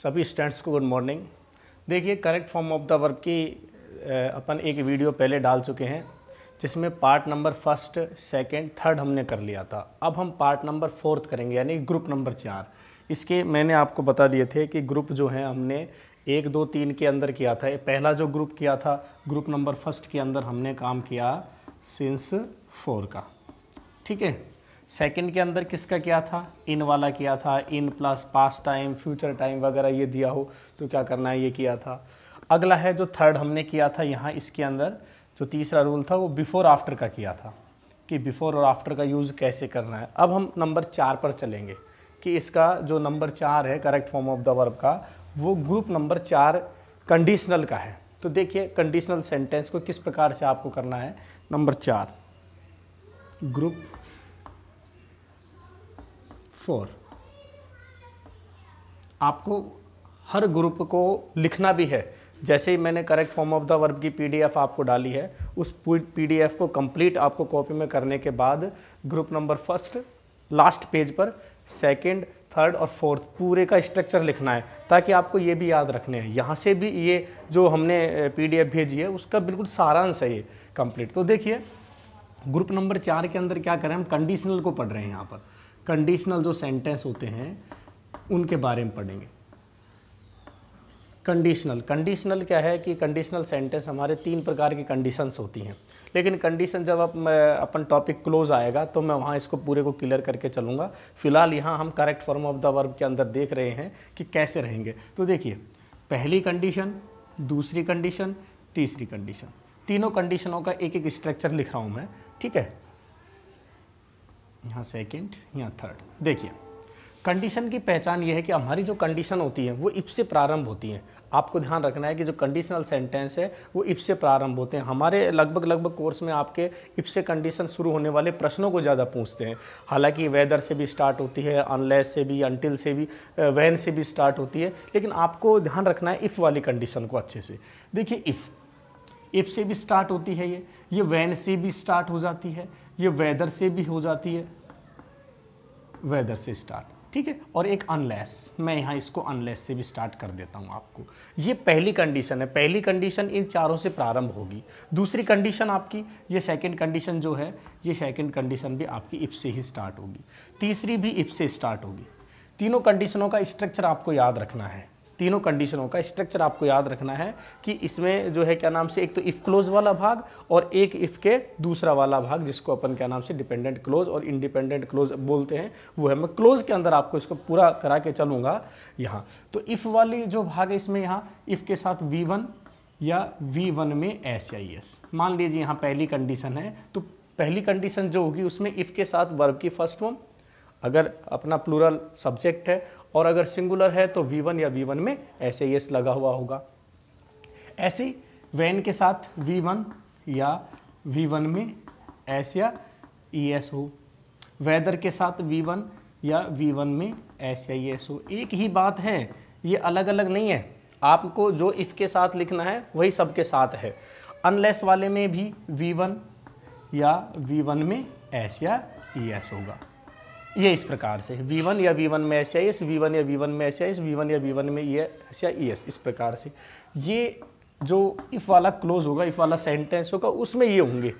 सभी स्टूडेंट्स को good morning. देखिए, correct form of the verb की अपन एक वीडियो पहले डाल चुके हैं जिसमें part number first, second, third हमने कर लिया था। अब हम पार्ट नंबर फोर्थ करेंगे, यानी ग्रुप नंबर 4। इसके मैंने आपको बता दिए थे कि ग्रुप जो है हमने 1, 2, 3 के अंदर किया था। पहला जो ग्रुप किया था ग्रुप नंबर फर्स्ट के अंदर हमने काम किया सिंस 4 का, ठीक है। सेकंड के अंदर किसका किया था? इन वाला किया था। In plus past time, future time वगैरह ये दिया हो तो क्या करना है, ये किया था। अगला है जो थर्ड हमने किया था यहाँ, इसके अंदर जो तीसरा रूल था वो बिफोर आफ्टर का किया था कि बिफोर और आफ्टर का यूज़ कैसे करना है। अब हम नंबर 4 पर चलेंगे कि इसका जो नंबर 4 है correct form of the verb का, वो ग्रुप नंबर 4 कंडीशनल का है। तो देखिए कंडीशनल सेंटेंस को किस प्रकार से आपको करना है। नंबर 4 ग्रुप 4, आपको हर ग्रुप को लिखना भी है। जैसे ही मैंने correct form of the verb की पीडीएफ आपको डाली है, उस पीडीएफ को कंप्लीट आपको कॉपी में करने के बाद group number first last page पर सेकंड, थर्ड और फोर्थ पूरे का स्ट्रक्चर लिखना है, ताकि आपको ये भी याद रखने हैं। यहाँ से भी ये जो हमने पीडीएफ भेजी है उसका बिल्कुल सारांश है ये कंप्लीट। तो देखिए ग्रुप नंबर 4 के अंदर क्या करें, हम कंडीशनल को पढ़ रहे हैं। यहाँ पर कंडीशनल जो सेंटेंस होते हैं उनके बारे में पढ़ेंगे। कंडीशनल क्या है कि कंडीशनल सेंटेंस हमारे 3 प्रकार की कंडीशंस होती हैं, लेकिन कंडीशन जब अपन टॉपिक क्लोज आएगा तो मैं वहाँ इसको पूरे को क्लियर करके चलूँगा। फिलहाल यहाँ हम correct form of the verb के अंदर देख रहे हैं कि कैसे रहेंगे। तो देखिए, पहली कंडीशन, दूसरी कंडीशन, तीसरी कंडीशन, तीनों कंडीशनों का एक एक स्ट्रक्चर लिख रहा हूँ मैं, ठीक है। यहाँ सेकेंड, यहाँ थर्ड। देखिए कंडीशन की पहचान ये है कि हमारी जो कंडीशन होती है वो इफ से प्रारंभ होती हैं। आपको ध्यान रखना है कि जो कंडीशनल सेंटेंस है वो इफ से प्रारंभ होते हैं। हमारे लगभग कोर्स में आपके इफ से कंडीशन शुरू होने वाले प्रश्नों को ज़्यादा पूछते हैं। हालांकि वेदर से भी स्टार्ट होती है, अनलेस से भी, अनटिल से भी, व्हेन से भी स्टार्ट होती है, लेकिन आपको ध्यान रखना है इफ़ वाली कंडीशन को अच्छे से। देखिए इफ़ से भी स्टार्ट होती है, ये व्हेन से भी स्टार्ट हो जाती है, ये वेदर से भी हो जाती है, वेदर से स्टार्ट, ठीक है। और एक अनलेस, मैं यहाँ इसको अनलेस से भी स्टार्ट कर देता हूँ आपको। ये पहली कंडीशन है। पहली कंडीशन इन चारों से प्रारंभ होगी। दूसरी कंडीशन आपकी ये सेकंड कंडीशन जो है, ये सेकंड कंडीशन भी आपकी इफ से ही स्टार्ट होगी। तीसरी भी इफ से स्टार्ट होगी। तीनों कंडीशनों का स्ट्रक्चर आपको याद रखना है। तीनों कंडीशनों का स्ट्रक्चर आपको याद रखना है कि इसमें जो है क्या नाम से, एक तो इफ़ क्लोज वाला भाग और एक इफ़ के दूसरा वाला भाग, जिसको अपन क्या नाम से डिपेंडेंट क्लोज और इंडिपेंडेंट क्लोज बोलते हैं, वो है। मैं क्लोज के अंदर आपको इसको पूरा करा के चलूँगा यहाँ। तो इफ़ वाली जो भाग है इसमें यहाँ इफ़ के साथ V1 या V1 में S या ES। मान लीजिए यहाँ पहली कंडीशन है, तो पहली कंडीशन जो होगी उसमें इफ़ के साथ वर्ब की फर्स्ट फॉर्म, अगर अपना प्लूरल सब्जेक्ट है, और अगर सिंगुलर है तो V1 या V1 में ऐसे ES लगा हुआ होगा। ऐसे ही व्हेन के साथ V1 या V1 में S या ES हो, वेदर के साथ V1 या V1 में S या ES हो। एक ही बात है, ये अलग अलग नहीं है। आपको जो इफ़ के साथ लिखना है वही सबके साथ है। अनलेस वाले में भी V1 या V1 में S या ES होगा। ये इस प्रकार से V1 या V1 में S या ES, V1 या V1 में S या ES, V1 या V1 में S या ES, इस प्रकार से ये जो इफ़ वाला क्लोज होगा, इफ़ वाला सेंटेंस होगा, उसमें ये होंगे।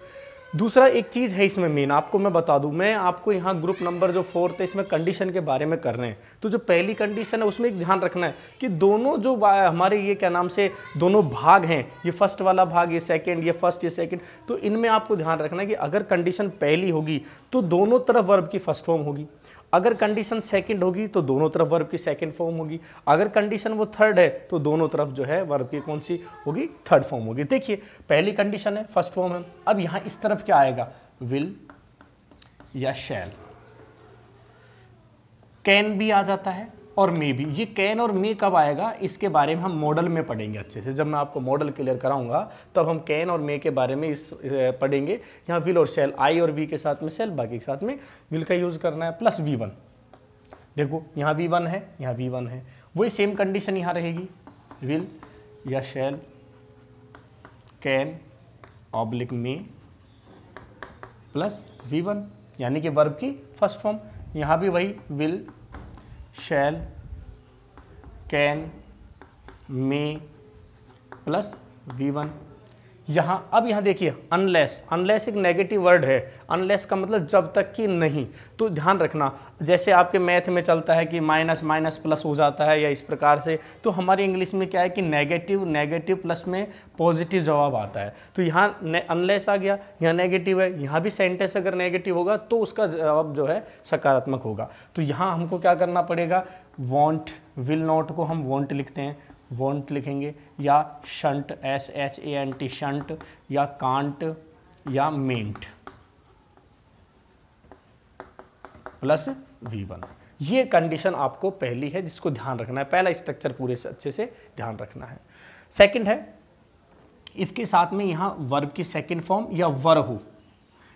दूसरा एक चीज़ है इसमें मेन, आपको मैं बता दूं, मैं आपको यहाँ ग्रुप नंबर जो 4 है इसमें कंडीशन के बारे में कर रहे हैं। तो जो पहली कंडीशन है उसमें एक ध्यान रखना है कि दोनों जो हमारे ये क्या नाम से दोनों भाग हैं, ये फर्स्ट वाला भाग, ये सेकंड, ये फर्स्ट, ये सेकंड, तो इनमें आपको ध्यान रखना है कि अगर कंडीशन पहली होगी तो दोनों तरफ वर्ब की फर्स्ट फॉर्म होगी। अगर कंडीशन सेकंड होगी तो दोनों तरफ वर्ब की सेकंड फॉर्म होगी। अगर कंडीशन वो थर्ड है तो दोनों तरफ जो है वर्ब की कौन सी होगी, थर्ड फॉर्म होगी। देखिए पहली कंडीशन है, फर्स्ट फॉर्म है। अब यहाँ इस तरफ क्या आएगा, विल या शैल। कैन भी आ जाता है और मे भी। ये कैन और मे कब आएगा इसके बारे में हम मॉडल में पढ़ेंगे अच्छे से। जब मैं आपको मॉडल क्लियर कराऊंगा तब हम कैन और मे के बारे में पढ़ेंगे। यहाँ विल और शैल, आई और वी के साथ में शैल, बाकी के साथ में विल का यूज़ करना है, प्लस V1। देखो यहाँ V1 है, यहाँ V1 है, वही सेम कंडीशन यहाँ रहेगी, विल या shall, can oblique may plus V1, यानी कि वर्ब की फर्स्ट फॉर्म। यहाँ भी वही will, shall, can, may plus V1। यहाँ अब यहाँ देखिए अनलेस, अनलेस एक नेगेटिव वर्ड है। अनलेस का मतलब जब तक कि नहीं। तो ध्यान रखना, जैसे आपके मैथ में चलता है कि माइनस माइनस प्लस हो जाता है या इस प्रकार से, तो हमारी इंग्लिश में क्या है कि नेगेटिव नेगेटिव प्लस में पॉजिटिव जवाब आता है। तो यहाँ अनलेस आ गया, यहाँ नेगेटिव है, यहाँ भी सेंटेंस अगर नेगेटिव होगा तो उसका जवाब जो है सकारात्मक होगा। तो यहाँ हमको क्या करना पड़ेगा, वॉन्ट, विल नॉट को हम वॉन्ट लिखते हैं, वॉन्ट लिखेंगे, या शंट, SHANT शंट, या कांट, या मेंट प्लस V1। ये कंडीशन आपको पहली है जिसको ध्यान रखना है। पहला स्ट्रक्चर पूरे से अच्छे से ध्यान रखना है। सेकंड है इफ के साथ में यहाँ वर्ब की सेकंड फॉर्म या वर हो।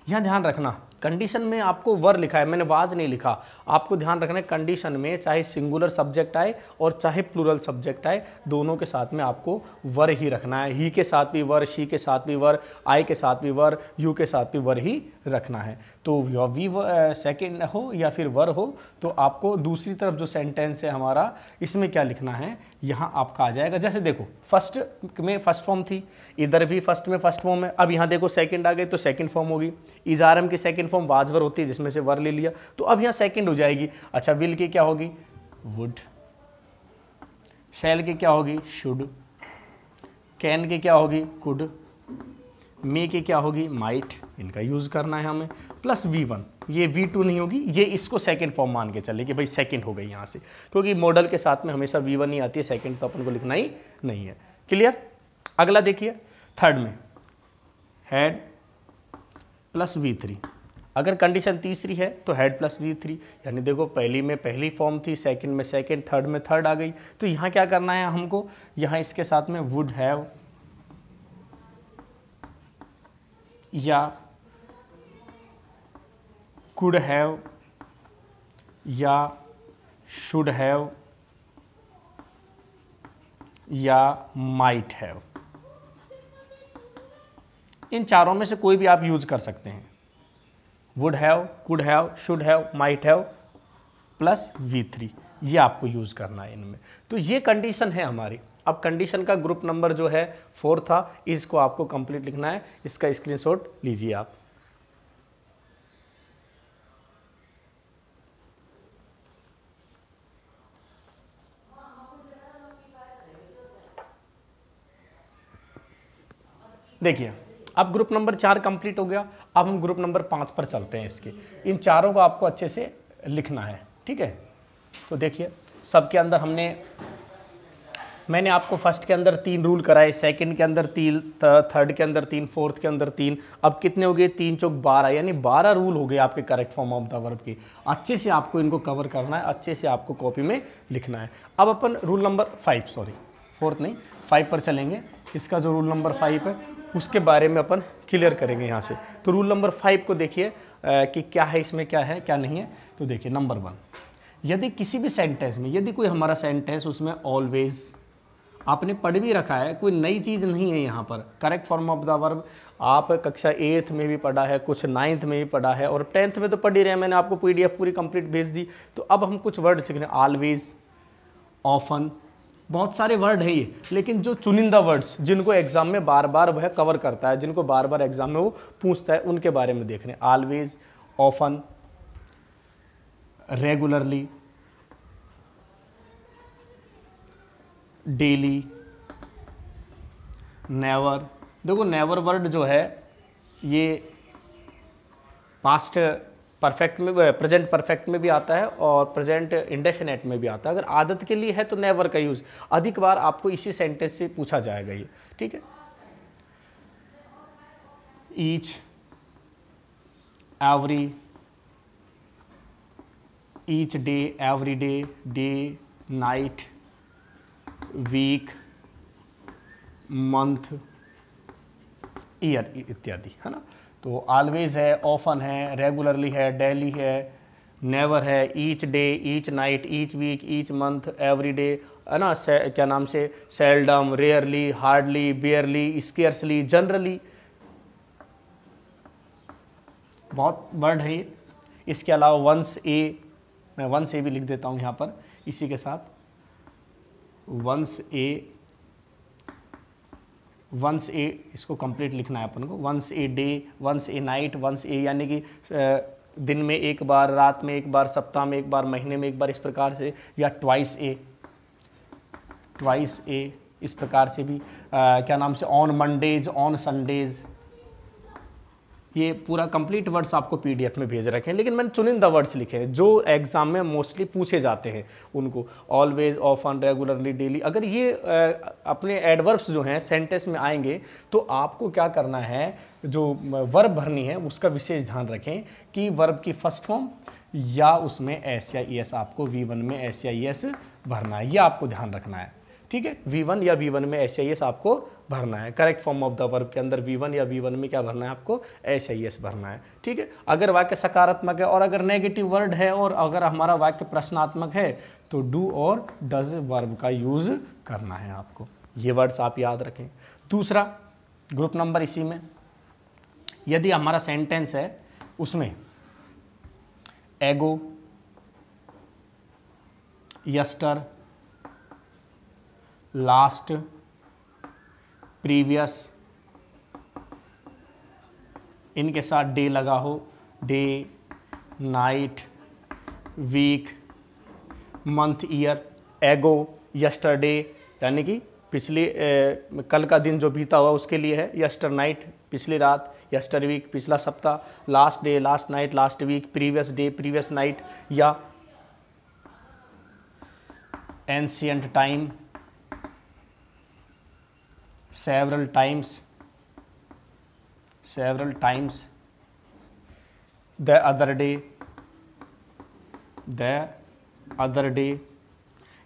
यहाँ ध्यान रखना, कंडीशन में आपको वर लिखा है, मैंने वाज नहीं लिखा। आपको ध्यान रखना है कंडीशन में चाहे सिंगुलर सब्जेक्ट आए और चाहे प्लूरल सब्जेक्ट आए, दोनों के साथ में आपको वर ही रखना है। ही के साथ भी वर, शी के साथ भी वर, आई के साथ भी वर, यू के साथ भी वर ही रखना है। तो वी सेकेंड हो या फिर वर हो, तो आपको दूसरी तरफ जो सेंटेंस है हमारा, इसमें क्या लिखना है, यहाँ आपका आ जाएगा। जैसे देखो फर्स्ट में फर्स्ट फॉर्म थी, इधर भी फर्स्ट में फर्स्ट फॉर्म है। अब यहाँ देखो सेकंड आ गई तो सेकंड फॉर्म होगी। इजारम की सेकंड फॉर्म वाजवर होती है जिसमें से वर ले लिया, तो अब यहाँ सेकंड हो जाएगी। अच्छा, विल की क्या होगी, वुड। शैल की क्या होगी, शुड। कैन की क्या होगी, कुड। मे की क्या होगी, माइट। इनका यूज़ करना है हमें। प्लस V1, ये V2 नहीं होगी, ये इसको सेकंड फॉर्म मान के चले कि भाई सेकंड हो गई यहाँ से, क्योंकि मॉडल के साथ में हमेशा V1 ही आती है, सेकंड तो अपन को लिखना ही नहीं है। क्लियर। अगला देखिए थर्ड में हेड प्लस V3। अगर कंडीशन तीसरी है तो हेड प्लस V3, यानी देखो पहली में पहली फॉर्म थी, सेकंड में सेकंड, थर्ड में थर्ड आ गई। तो यहाँ क्या करना है हमको, यहाँ इसके साथ में वुड हैव या कुड हैव या शुड हैव या माइट हैव, इन चारों में से कोई भी आप यूज कर सकते हैं। Would have, could have, should have, might have plus V3, ये आपको यूज करना है इनमें। तो ये कंडीशन है हमारी। अब कंडीशन का ग्रुप नंबर जो है 4 था, इसको आपको कंप्लीट लिखना है। इसका स्क्रीनशॉट लीजिए आप। देखिए अब ग्रुप नंबर 4 कंप्लीट हो गया। अब हम ग्रुप नंबर 5 पर चलते हैं। इसके इन चारों को आपको अच्छे से लिखना है, ठीक है। तो देखिए सबके अंदर मैंने आपको फर्स्ट के अंदर 3 रूल कराए, सेकंड के अंदर 3, थर्ड के अंदर 3, फोर्थ के अंदर 3। अब कितने हो गए, 3 चौक 12, यानी 12 रूल हो गए आपके correct form of the verb के। अच्छे से आपको इनको कवर करना है, अच्छे से आपको कॉपी में लिखना है। अब अपन रूल नंबर 5, सॉरी 4 नहीं 5 पर चलेंगे। इसका जो रूल नंबर 5 है उसके बारे में अपन क्लियर करेंगे यहाँ से। तो रूल नंबर 5 को देखिए कि क्या है, इसमें क्या है क्या नहीं है। तो देखिए नंबर 1, यदि किसी भी सेंटेंस में, यदि कोई हमारा सेंटेंस उसमें ऑलवेज आपने पढ़ भी रखा है, कोई नई चीज़ नहीं है यहाँ पर। Correct form of the verb आप कक्षा 8th में भी पढ़ा है, कुछ 9th में भी पढ़ा है, और 10th में तो पढ़ ही रहे हैं। मैंने आपको PDF पूरी कंप्लीट भेज दी। तो अब हम कुछ वर्ड सीख रहे हैं, ऑलवेज, ऑफन, बहुत सारे वर्ड है ये, लेकिन जो चुनिंदा वर्ड्स जिनको एग्जाम में बार बार वह कवर करता है, जिनको बार बार एग्जाम में वो पूछता है, उनके बारे में देख रहे हैं। Always, often, regularly, daily, never. देखो नेवर वर्ड जो है ये पास्ट परफेक्ट में, प्रेजेंट परफेक्ट में भी आता है और प्रेजेंट इंडेफिनेट में भी आता है। अगर आदत के लिए है तो नेवर का यूज़ अधिक बार आपको इसी सेंटेंस से पूछा जाएगा ये, ठीक है। Each, every, each day, every day, day, night, week, month, year इत्यादि, है ना। तो ऑलवेज है, ऑफन है, रेगुलरली है, डेली है, नेवर है, each day, each night, each week, each month, every day, है ना। क्या नाम से, seldom, rarely, hardly, barely, scarcely, generally, बहुत वर्ड है ये। इसके अलावा वंस ए, मैं वंस ए भी लिख देता हूँ यहाँ पर इसी के साथ। वंस ए इसको कंप्लीट लिखना है अपन को, once a day, once a night, once a यानी कि दिन में एक बार, रात में एक बार, सप्ताह में एक बार, महीने में एक बार, इस प्रकार से, या ट्वाइस ए इस प्रकार से भी क्या नाम से, ऑन मंडेज, ऑन संडेज। ये पूरा कंप्लीट वर्ड्स आपको पीडीएफ में भेज रखे हैं, लेकिन मैंने चुनिंदा वर्ड्स लिखे हैं जो एग्जाम में मोस्टली पूछे जाते हैं उनको, ऑलवेज, ऑफन, रेगुलरली, डेली। अगर ये अपने एडवर्ब्स जो हैं सेंटेंस में आएंगे तो आपको क्या करना है, जो वर्ब भरनी है उसका विशेष ध्यान रखें कि वर्ब की फर्स्ट फॉर्म या उसमें एस या ई एस, आपको V1 में एस या ई एस भरना है, ये आपको ध्यान रखना है। ठीक है, V1 या V1 में एस या ई एस आपको भरना है। Correct form of the verb के अंदर V1 या V1 में क्या भरना है, आपको एस या ई एस भरना है। ठीक है, अगर वाक्य सकारात्मक है और अगर नेगेटिव वर्ड है और अगर हमारा वाक्य प्रश्नात्मक है तो डू और डज वर्ब का यूज करना है आपको। ये वर्ड्स आप याद रखें। दूसरा ग्रुप नंबर इसी में, यदि हमारा सेंटेंस है उसमें एगो, यस्टर, लास्ट, प्रीवियस, इनके साथ डे लगा हो, day, night, week, month, year. Ago, yesterday यानी कि पिछले कल का दिन जो बीता हुआ उसके लिए है, यस्टर नाइट पिछली रात, यस्टर वीक पिछला सप्ताह, last day, last night, last week, previous day, previous night, या ancient time, several times, the other day।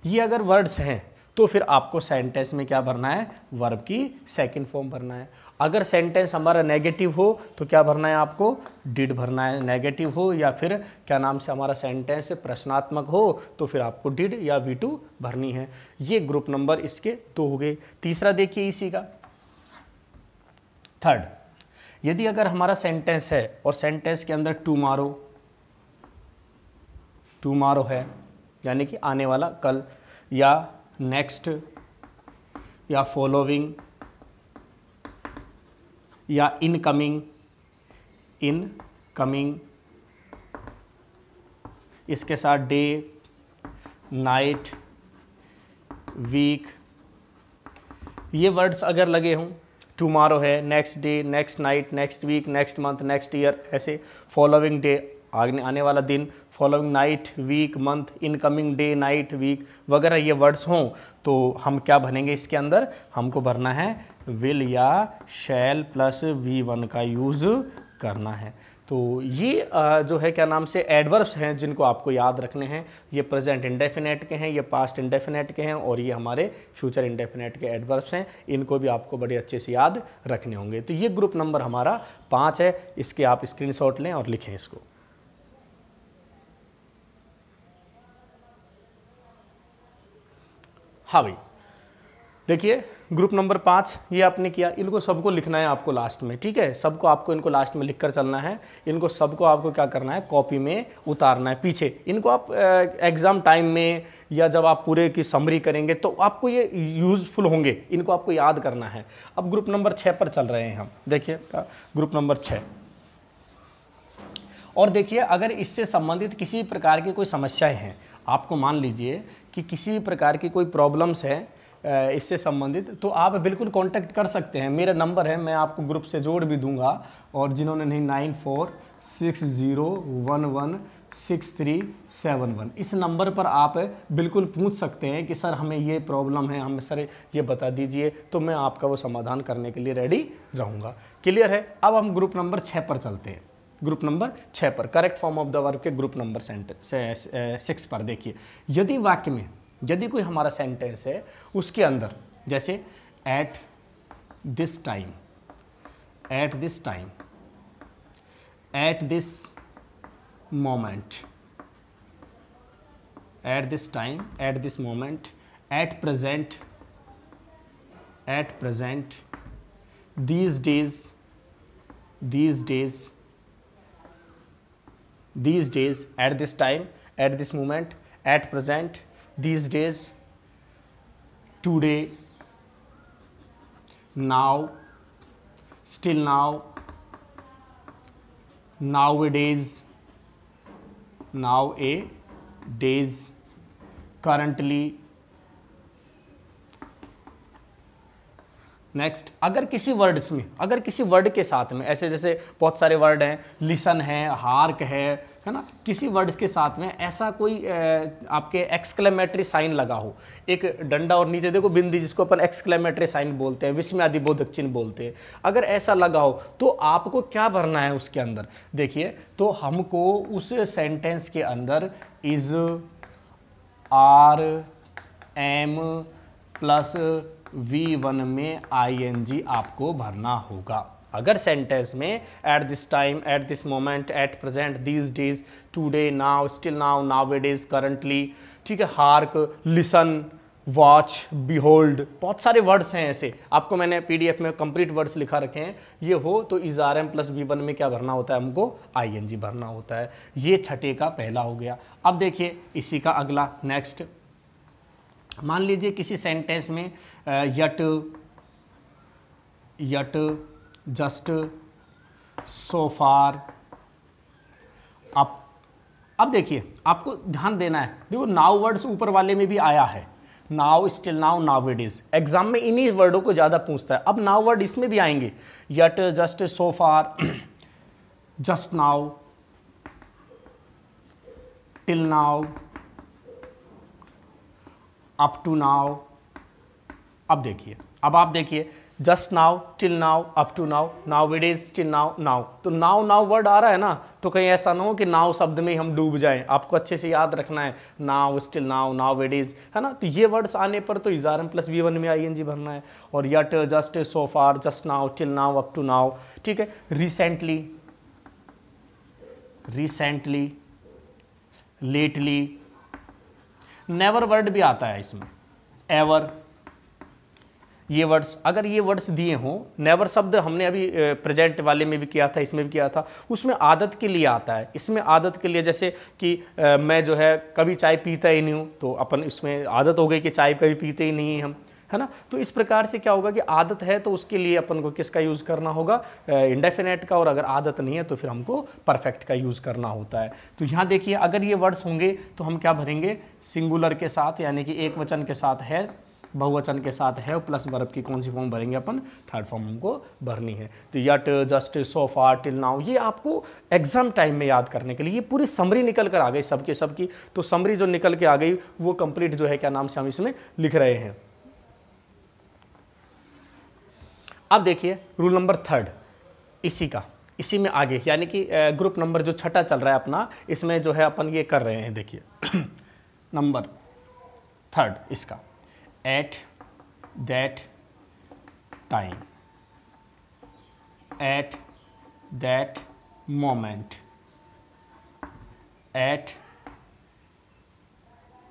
ये अगर वर्ड्स हैं तो फिर आपको सेंटेंस में क्या भरना है, वर्ब की सेकंड फॉर्म भरना है। अगर सेंटेंस हमारा नेगेटिव हो तो क्या भरना है, आपको डिड भरना है। नेगेटिव हो या फिर क्या नाम से हमारा सेंटेंस प्रश्नात्मक हो तो फिर आपको डिड या V2 भरनी है। ये ग्रुप नंबर इसके 2 हो गए। तीसरा देखिए इसी का, थर्ड, यदि अगर हमारा सेंटेंस है और सेंटेंस के अंदर टुमारो है यानी कि आने वाला कल, या नेक्स्ट, या फॉलोइंग, या इनकमिंग, इसके साथ डे, नाइट, वीक, ये वर्ड्स अगर लगे हों, टुमारो है, next day, next night, next week, next month, next year, ऐसे फॉलोइंग डे आने वाला दिन, following night, week, month, incoming day, night, week वगैरह ये वर्ड्स हों तो हम क्या भरेंगे, इसके अंदर हमको भरना है विल या शैल प्लस V1 का यूज़ करना है। तो ये जो है क्या नाम से एडवर्ब्स हैं जिनको आपको याद रखने हैं। ये प्रेजेंट इंडेफिनेट के हैं, ये पास्ट इंडेफिनेट के हैं और ये हमारे फ्यूचर इंडेफिनेट के एडवर्ब्स हैं। इनको भी आपको बड़े अच्छे से याद रखने होंगे। तो ये ग्रुप नंबर हमारा 5 है। इसके आप स्क्रीनशॉट लें और लिखें इसको। हाँ भाई, देखिए ग्रुप नंबर 5 ये आपने किया। इनको सबको लिखना है आपको लास्ट में, ठीक है। सबको आपको इनको लास्ट में लिखकर चलना है। इनको सबको आपको क्या करना है, कॉपी में उतारना है पीछे। इनको आप एग्ज़ाम टाइम में या जब आप पूरे की समरी करेंगे तो आपको ये यूज़फुल होंगे। इनको आपको याद करना है। अब ग्रुप नंबर 6 पर चल रहे हैं हम। देखिए ग्रुप नंबर 6, और देखिए अगर इससे संबंधित किसी प्रकार की कोई समस्याएं हैं, आपको मान लीजिए कि किसी प्रकार की कोई प्रॉब्लम्स है इससे संबंधित, तो आप बिल्कुल कांटेक्ट कर सकते हैं। मेरा नंबर है, मैं आपको ग्रुप से जोड़ भी दूंगा। और जिन्होंने नहीं 9460116371 इस नंबर पर आप बिल्कुल पूछ सकते हैं कि सर हमें ये प्रॉब्लम है, हमें सर ये बता दीजिए, तो मैं आपका वो समाधान करने के लिए रेडी रहूँगा। क्लियर है। अब हम ग्रुप नंबर 6 पर चलते हैं। ग्रुप नंबर 6 पर correct form of the verb के ग्रुप नंबर 6 पर देखिए, यदि वाक्य में यदि कोई हमारा सेंटेंस है उसके अंदर जैसे at this time, at this time, at this moment, at this time, at this moment, at present, at present, these days, these days, these days, at this time, at this moment, at present, these days, today, now, still now, nowadays, now A days, currently. Next, अगर किसी words में, अगर किसी word के साथ में, ऐसे जैसे बहुत सारे वर्ड हैं, लिसन है, हार्क है ना, किसी वर्ड्स के साथ में ऐसा कोई आपके एक्सक्लेमेटरी साइन लगा हो, एक डंडा और नीचे देखो बिंदी, जिसको अपन एक्सक्लेमेटरी साइन बोलते हैं, विस्मयादिबोधक चिन्ह बोलते हैं, अगर ऐसा लगा हो तो आपको क्या भरना है उसके अंदर? देखिए, तो हमको उस सेंटेंस के अंदर is, are, M plus V1 में ing आपको भरना होगा। अगर सेंटेंस में at this time, at this moment, at present, these days, today, now, still now, nowadays, currently, ठीक है, हार्क, लिसन, वॉच, बिहोल्ड, बहुत सारे वर्ड्स हैं ऐसे, आपको मैंने PDF में कंप्लीट वर्ड्स लिखा रखे हैं, ये हो तो इज RM प्लस V1 में क्या भरना होता है? हमको ing भरना होता है। ये छठे का पहला हो गया। अब देखिए इसी का अगला, नेक्स्ट, मान लीजिए किसी सेंटेंस में यट, जस्ट, सो फार, अब देखिए आपको ध्यान देना है, देखो नाउ वर्ड्स ऊपर वाले में भी आया है, now, still now, nowadays, exam में इन्हीं वर्डों को ज़्यादा पूछता है। अब नाउ वर्ड इसमें भी आएंगे, yet, just, so far, just now, till now, up to now. अब देखिए, अब आप देखिए, just now, till now, up to now, nowadays, till now, now, तो नाउ वर्ड आ रहा है ना, तो कहीं ऐसा ना हो कि नाउ शब्द में ही हम डूब जाएं, आपको अच्छे से याद रखना है, नाउ, स्टिल नाउ, नाउअडेज, है ना, तो ये वर्ड्स आने पर तो इज RM प्लस V1 में ing भरना है। और yet, just, so far, just now, till now, up to now, ठीक है, रिसेंटली, लेटली, नेवर वर्ड भी आता है इसमें, एवर, ये वर्ड्स, अगर ये वर्ड्स दिए हों, नेवर शब्द हमने अभी प्रेजेंट वाले में भी किया था, इसमें भी किया था, उसमें आदत के लिए आता है, इसमें आदत के लिए, जैसे कि मैं जो है कभी चाय पीता ही नहीं हूँ, तो अपन इसमें आदत हो गई कि चाय कभी पीते ही नहीं हम, है ना, तो इस प्रकार से क्या होगा कि आदत है तो उसके लिए अपन को किसका यूज़ करना होगा? इंडेफिनेट का, और अगर आदत नहीं है तो फिर हमको परफेक्ट का यूज़ करना होता है। तो यहाँ देखिए, अगर ये वर्ड्स होंगे तो हम क्या भरेंगे? सिंगुलर के साथ, यानी कि एक वचन के साथ हैज़, बहुवचन के साथ है प्लस वर्ब की कौन सी फॉर्म भरेंगे अपन? थर्ड फॉर्म हमको भरनी है। तो यट, जस्ट, सो फार, टिल नाउ, ये आपको एग्जाम टाइम में याद करने के लिए, ये पूरी समरी निकल कर आ गई सबकी, तो समरी जो निकल के आ गई वो कंप्लीट जो है क्या नाम से हम इसमें लिख रहे हैं। अब देखिए रूल नंबर 3 इसी में आगे, यानी कि ग्रुप नंबर जो छठा चल रहा है अपना, इसमें जो है अपन ये कर रहे हैं। देखिए नंबर 3 इसका, at that time, at that moment, at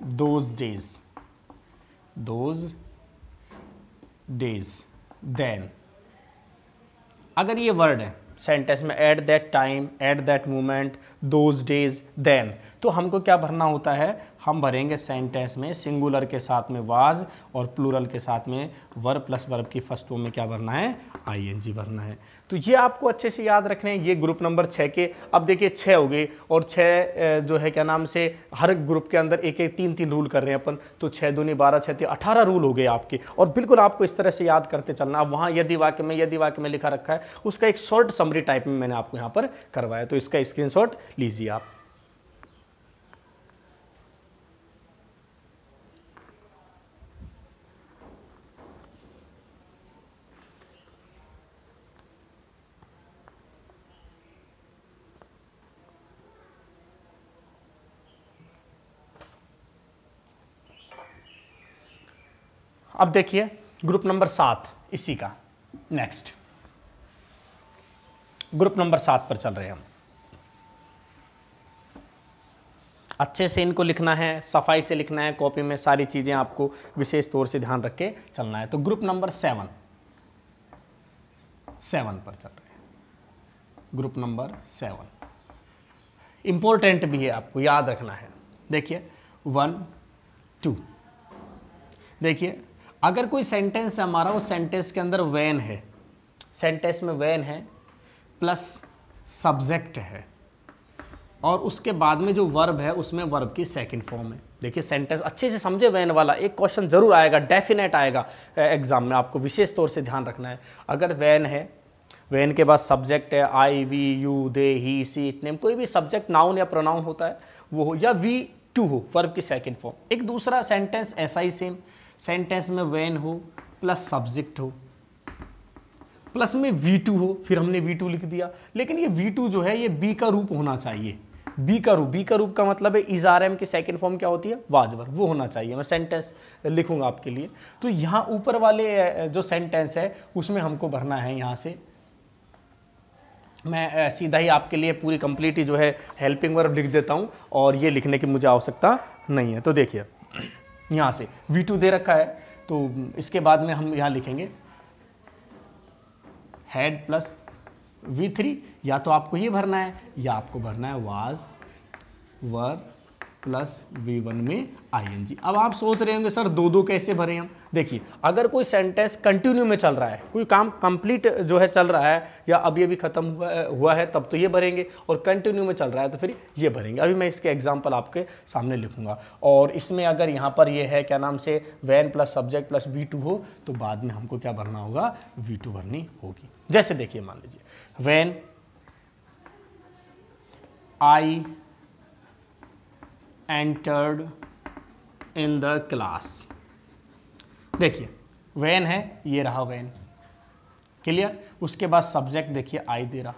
those days, then. अगर ये वर्ड है सेंटेंस में, at that time, at that moment, those days, then, तो हमको क्या भरना होता है? हम भरेंगे सेंटेंस में सिंगुलर के साथ में वाज और प्लूरल के साथ में वर्ब प्लस वर्ब की फर्स्ट फॉर्म में क्या भरना है? ing भरना है। तो ये आपको अच्छे से याद रखने हैं, ये ग्रुप नंबर 6 के। अब देखिए 6 हो गए, और 6 जो है क्या नाम से, हर ग्रुप के अंदर एक 3 रूल कर रहे हैं अपन, तो 6 दूनी 12, 6 18 रूल हो गए आपके, और बिल्कुल आपको इस तरह से याद करते चलना। अब वहाँ यदि वाक्य में लिखा रखा है, उसका एक शॉर्ट समरी टाइप में मैंने आपको यहाँ पर करवाया, तो इसका स्क्रीनशॉट लीजिए आप। अब देखिए ग्रुप नंबर 7 इसी का, नेक्स्ट ग्रुप नंबर 7 पर चल रहे हैं हम। अच्छे से इनको लिखना है, सफाई से लिखना है, कॉपी में सारी चीज़ें आपको विशेष तौर से ध्यान रख के चलना है। तो ग्रुप नंबर 7 पर चल रहे हैं। ग्रुप नंबर 7 इंपॉर्टेंट भी है, आपको याद रखना है। देखिए 1 2, देखिए अगर कोई सेंटेंस है हमारा, वो सेंटेंस के अंदर वैन है, सेंटेंस में वैन है प्लस सब्जेक्ट है और उसके बाद में जो वर्ब है उसमें वर्ब की सेकंड फॉर्म है। देखिए सेंटेंस अच्छे से समझे, वैन वाला एक क्वेश्चन जरूर आएगा, डेफिनेट आएगा एग्जाम में, आपको विशेष तौर से ध्यान रखना है। अगर वैन है, वैन के बाद सब्जेक्ट है, I we you they he she it name, कोई भी सब्जेक्ट नाउन या प्रोनाउन होता है वो हो, या वी टू हो वर्ब की सेकंड फॉर्म। एक दूसरा सेंटेंस ऐसा ही सेम, सेंटेंस में वैन हो प्लस सब्जेक्ट हो प्लस में V2 हो, फिर हमने V2 लिख दिया, लेकिन ये V2 जो है ये बी का रूप होना चाहिए। बी का रूप का मतलब है इज आर एम की सेकेंड फॉर्म क्या होती है, वाजवर, वो होना चाहिए। मैं सेंटेंस लिखूंगा आपके लिए। तो यहाँ ऊपर वाले जो सेंटेंस है उसमें हमको भरना है, यहाँ से मैं सीधा ही आपके लिए पूरी कंप्लीट जो है हेल्पिंग वर्ब लिख देता हूँ और ये लिखने की मुझे आवश्यकता नहीं है। तो देखिए यहाँ से V2 दे रखा है, तो इसके बाद में हम यहाँ लिखेंगे हैड प्लस V3, या तो आपको ये भरना है या आपको भरना है वाज वर प्लस V1 में ING। अब आप सोच रहे होंगे सर दो कैसे भरें हम। देखिए अगर कोई सेंटेंस कंटिन्यू में चल रहा है, कोई काम कंप्लीट जो है चल रहा है या अभी अभी खत्म हुआ है तब तो ये भरेंगे, और कंटिन्यू में चल रहा है तो फिर ये भरेंगे। अभी मैं इसके एग्जाम्पल आपके सामने लिखूंगा। और इसमें अगर यहाँ पर ये है क्या नाम से van plus subject plus V2 हो, तो बाद में हमको क्या भरना होगा, V2 भरनी होगी। जैसे देखिए मान लीजिए van I entered in the class. देखिए वैन है, ये रहा वैन, क्लियर। उसके बाद सब्जेक्ट देखिए आई दे रहा,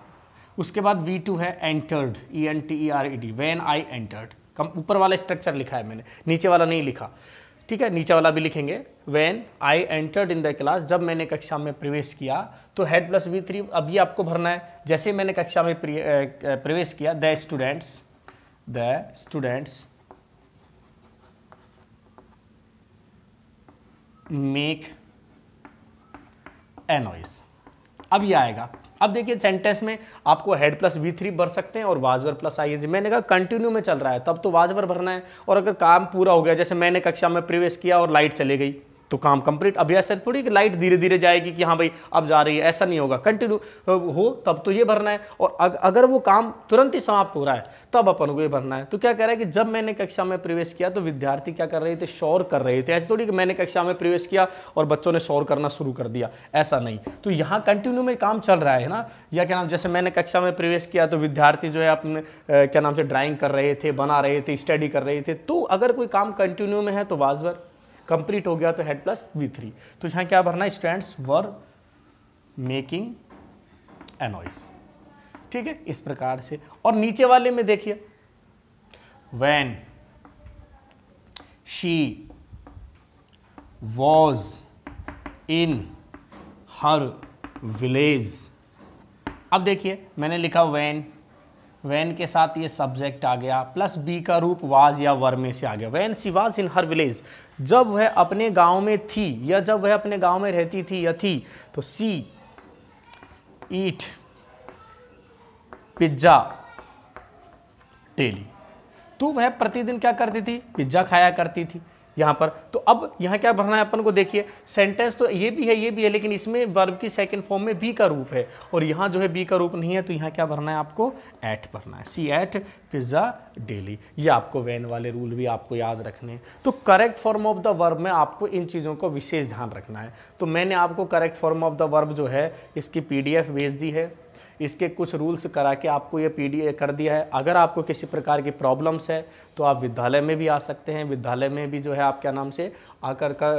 उसके बाद V2 है entered, ENTERED, when I entered. कम ऊपर वाला स्ट्रक्चर लिखा है मैंने, नीचे वाला नहीं लिखा, ठीक है, नीचे वाला भी लिखेंगे। Van I entered in the class, जब मैंने कक्षा में प्रवेश किया, तो हेड प्लस V3 अब ये आपको भरना है। जैसे मैंने कक्षा में प्रवेश किया, the students make a noise. अब ये आएगा। अब देखिए सेंटेंस में आपको हेड प्लस V3 भर सकते हैं और वाजवर प्लस ING। मैंने कहा कंटिन्यू में चल रहा है तब तो वाजवर भरना है, और अगर काम पूरा हो गया, जैसे मैंने कक्षा में प्रवेश किया और लाइट चली गई, तो काम कंप्लीट। अब ऐसा थोड़ी कि लाइट धीरे धीरे जाएगी कि हाँ भाई अब जा रही है, ऐसा नहीं होगा। कंटिन्यू हो तब तो ये भरना है, और अगर वो काम तुरंत ही समाप्त हो रहा है तब अपन को ये भरना है। तो क्या कह रहा है कि जब मैंने कक्षा में प्रवेश किया तो विद्यार्थी क्या कर रहे थे, शोर कर रहे थे। ऐसे थोड़ी कि मैंने कक्षा में प्रवेश किया और बच्चों ने शोर करना शुरू कर दिया, ऐसा नहीं। तो यहाँ कंटिन्यू में काम चल रहा है ना, या क्या नाम, जैसे मैंने कक्षा में प्रवेश किया तो विद्यार्थी जो है अपने क्या नाम से ड्राइंग कर रहे थे, बना रहे थे, स्टडी कर रहे थे। तो अगर कोई काम कंटिन्यू में है तो वाजवर, कंप्लीट हो गया तो हेड प्लस V3। तो यहाँ क्या भरना है, students were making a noise, ठीक है, इस प्रकार से। और नीचे वाले में देखिए when she was in her village. अब देखिए मैंने लिखा वैन के साथ ये सब्जेक्ट आ गया, प्लस बी का रूप वाज या वर में से आ गया। When she was in her village, जब वह अपने गांव में थी या जब वह अपने गांव में रहती थी या थी, तो सी ईट पिज्जा डेली, तो वह प्रतिदिन क्या करती थी, पिज्जा खाया करती थी यहाँ पर। तो अब यहाँ क्या भरना है अपन को, देखिए सेंटेंस तो ये भी है, लेकिन इसमें वर्ब की सेकंड फॉर्म में बी का रूप है, और यहाँ जो है बी का रूप नहीं है, तो यहाँ क्या भरना है आपको, एट भरना है। सी एट पिज्जा डेली। ये आपको वैन वाले रूल भी आपको याद रखने हैं। तो correct form of the verb में आपको इन चीज़ों को विशेष ध्यान रखना है। तो मैंने आपको correct form of the verb जो है इसकी PDF भेज दी है, इसके कुछ रूल्स करा के आपको ये PDF कर दिया है। अगर आपको किसी प्रकार की प्रॉब्लम्स है तो आप विद्यालय में भी आ सकते हैं, विद्यालय में भी जो है आप क्या नाम से आकर का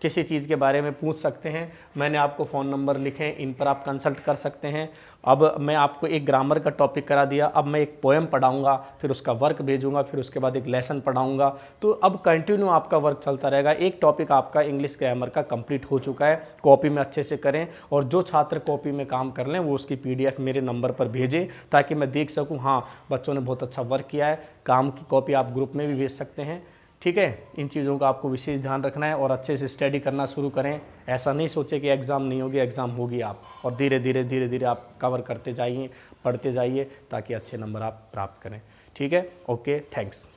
किसी चीज़ के बारे में पूछ सकते हैं। मैंने आपको फ़ोन नंबर लिखे, इन पर आप कंसल्ट कर सकते हैं। अब मैं आपको एक ग्रामर का टॉपिक करा दिया, अब मैं एक पोएम पढ़ाऊंगा, फिर उसका वर्क भेजूंगा, फिर उसके बाद एक लेसन पढ़ाऊंगा। तो अब कंटिन्यू आपका वर्क चलता रहेगा। एक टॉपिक आपका इंग्लिश ग्रामर का कंप्लीट हो चुका है। कॉपी में अच्छे से करें, और जो छात्र कॉपी में काम कर लें वो उसकी PDF मेरे नंबर पर भेजें, ताकि मैं देख सकूँ हाँ बच्चों ने बहुत अच्छा वर्क किया है। काम की कॉपी आप ग्रुप में भी भेज सकते हैं, ठीक है। इन चीज़ों का आपको विशेष ध्यान रखना है और अच्छे से स्टडी करना शुरू करें। ऐसा नहीं सोचे कि एग्ज़ाम नहीं होगी, एग्ज़ाम होगी आप, और धीरे धीरे आप कवर करते जाइए, पढ़ते जाइए, ताकि अच्छे नंबर आप प्राप्त करें, ठीक है। Okay, thanks.